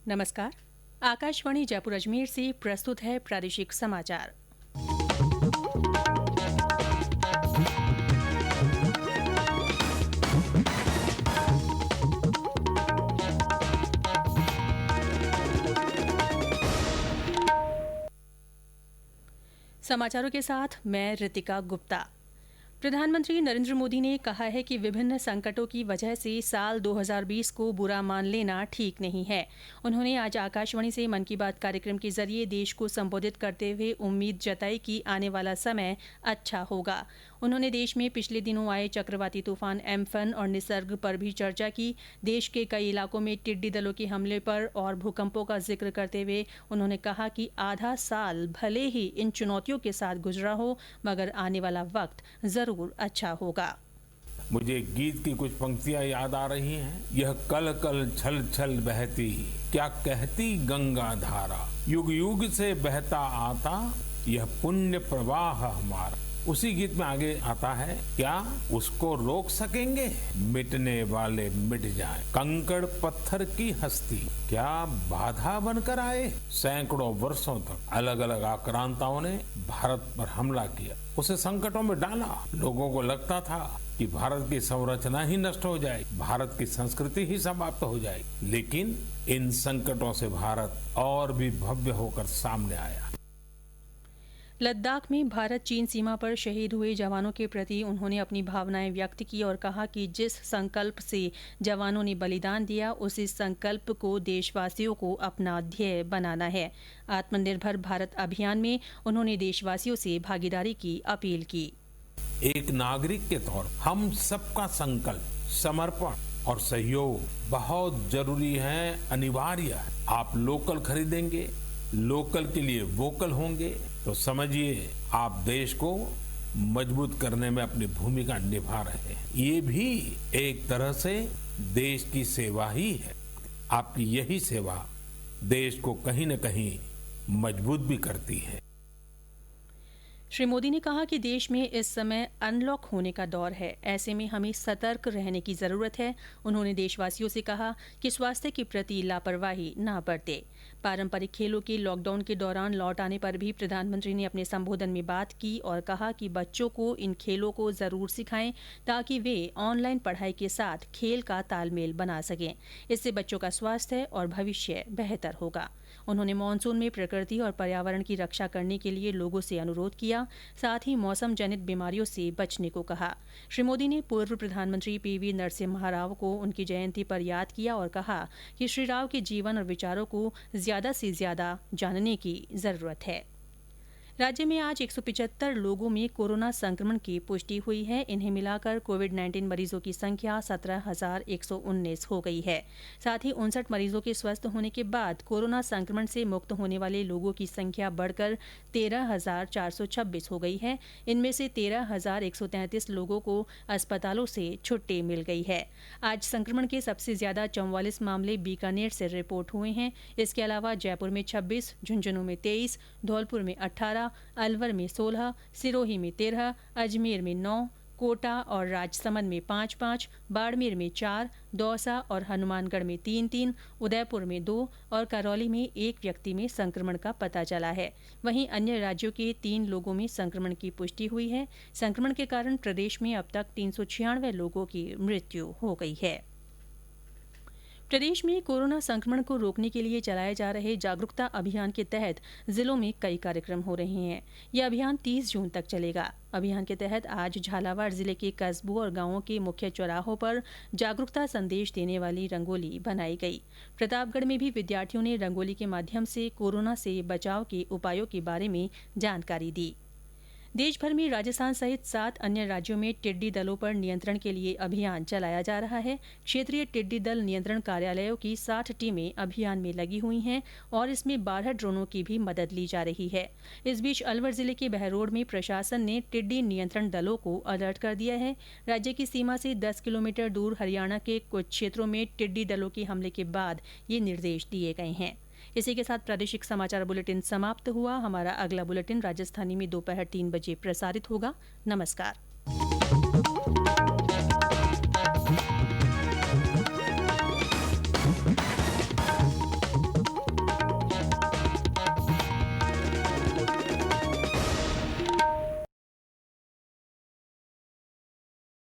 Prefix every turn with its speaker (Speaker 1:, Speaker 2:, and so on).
Speaker 1: नमस्कार। आकाशवाणी जयपुर अजमेर से प्रस्तुत है प्रादेशिक समाचार। समाचारों के साथ मैं रितिका गुप्ता। प्रधानमंत्री नरेंद्र मोदी ने कहा है कि विभिन्न संकटों की वजह से साल 2020 को बुरा मान लेना ठीक नहीं है। उन्होंने आज आकाशवाणी से मन की बात कार्यक्रम के जरिए देश को संबोधित करते हुए उम्मीद जताई कि आने वाला समय अच्छा होगा। उन्होंने देश में पिछले दिनों आए चक्रवाती तूफान एम्फन और निसर्ग पर भी चर्चा की। देश के कई इलाकों में टिड्डी दलों के हमले पर और भूकंपों का जिक्र करते हुए उन्होंने कहा कि आधा साल भले ही इन चुनौतियों के साथ गुजरा हो, मगर आने वाला वक्त जरूर अच्छा होगा।
Speaker 2: मुझे गीत की कुछ पंक्तियां याद आ रही हैं। यह कल कल छल छल बहती, क्या कहती गंगा धारा, युग युग से बहता आता यह पुण्य प्रवाह हमारा। उसी गीत में आगे आता है, क्या उसको रोक सकेंगे, मिटने वाले मिट जाएं, कंकड़ पत्थर की हस्ती क्या बाधा बनकर आए। सैकड़ों वर्षों तक अलग अलग आक्रांताओं ने भारत पर हमला किया, उसे संकटों में डाला। लोगों को लगता था कि भारत की संरचना ही नष्ट हो जाए, भारत की संस्कृति ही समाप्त हो जाए, लेकिन इन संकटों से भारत और भी भव्य होकर सामने आया।
Speaker 1: लद्दाख में भारत चीन सीमा पर शहीद हुए जवानों के प्रति उन्होंने अपनी भावनाएं व्यक्त की और कहा कि जिस संकल्प से जवानों ने बलिदान दिया, उसी संकल्प को देशवासियों को अपना ध्येय बनाना है। आत्मनिर्भर भारत अभियान में उन्होंने देशवासियों से भागीदारी की अपील की।
Speaker 2: एक नागरिक के तौर हम सबका संकल्प, समर्पण और सहयोग बहुत जरूरी है, अनिवार्य है। आप लोकल खरीदेंगे, लोकल के लिए वोकल होंगे, तो समझिए आप देश को मजबूत करने में अपनी भूमिका निभा रहे हैं। ये भी एक तरह से देश की सेवा ही है। आपकी यही सेवा देश को कहीं न कहीं मजबूत भी करती है।
Speaker 1: श्री मोदी ने कहा कि देश में इस समय अनलॉक होने का दौर है, ऐसे में हमें सतर्क रहने की जरूरत है। उन्होंने देशवासियों से कहा कि स्वास्थ्य के प्रति लापरवाही न बरतें। पारंपरिक खेलों के लॉकडाउन के दौरान लौट आने पर भी प्रधानमंत्री ने अपने संबोधन में बात की और कहा कि बच्चों को इन खेलों को जरूर सिखाएं ताकि वे ऑनलाइन पढ़ाई के साथ खेल का तालमेल बना सकें। इससे बच्चों का स्वास्थ्य और भविष्य बेहतर होगा। उन्होंने मानसून में प्रकृति और पर्यावरण की रक्षा करने के लिए लोगों से अनुरोध किया, साथ ही मौसम जनित बीमारियों से बचने को कहा। श्री मोदी ने पूर्व प्रधानमंत्री पीवी नरसिम्हा राव को उनकी जयंती पर याद किया और कहा कि श्री राव के जीवन और विचारों को ज्यादा से ज्यादा जानने की जरूरत है। राज्य में आज 175 लोगों में कोरोना संक्रमण की पुष्टि हुई है। इन्हें मिलाकर कोविड-19 मरीजों की संख्या 17,119 हो गई है। साथ ही 59 मरीजों के स्वस्थ होने के बाद कोरोना संक्रमण से मुक्त होने वाले लोगों की संख्या बढ़कर 13,426 हो गई है। इनमें से 13,133 लोगों को अस्पतालों से छुट्टी मिल गई है। आज संक्रमण के सबसे ज्यादा 44 मामले बीकानेर से रिपोर्ट हुए हैं। इसके अलावा जयपुर में 26, झुंझुनू में 23, धौलपुर में 18, अलवर में 16, सिरोही में 13, अजमेर में 9, कोटा और राजसमंद में 5-5, बाड़मेर में 4, दौसा और हनुमानगढ़ में 3-3, उदयपुर में 2 और करौली में 1 व्यक्ति में संक्रमण का पता चला है। वहीं अन्य राज्यों के 3 लोगों में संक्रमण की पुष्टि हुई है। संक्रमण के कारण प्रदेश में अब तक 396 लोगों की मृत्यु हो गई है। प्रदेश में कोरोना संक्रमण को रोकने के लिए चलाए जा रहे जागरूकता अभियान के तहत जिलों में कई कार्यक्रम हो रहे हैं। यह अभियान 30 जून तक चलेगा। अभियान के तहत आज झालावाड़ जिले के कस्बों और गांवों के मुख्य चौराहों पर जागरूकता संदेश देने वाली रंगोली बनाई गई। प्रतापगढ़ में भी विद्यार्थियों ने रंगोली के माध्यम से कोरोना से बचाव के उपायों के बारे में जानकारी दी। देश भर में राजस्थान सहित 7 अन्य राज्यों में टिड्डी दलों पर नियंत्रण के लिए अभियान चलाया जा रहा है। क्षेत्रीय टिड्डी दल नियंत्रण कार्यालयों की 60 टीमें अभियान में लगी हुई हैं और इसमें 12 ड्रोनों की भी मदद ली जा रही है। इस बीच अलवर जिले के बहरोड में प्रशासन ने टिड्डी नियंत्रण दलों को अलर्ट कर दिया है। राज्य की सीमा से 10 किलोमीटर दूर हरियाणा के कुछ क्षेत्रों में टिड्डी दलों के हमले के बाद ये निर्देश दिए गए हैं। इसी के साथ प्रादेशिक समाचार बुलेटिन समाप्त हुआ। हमारा अगला बुलेटिन राजस्थानी में दोपहर 3 बजे प्रसारित होगा। नमस्कार।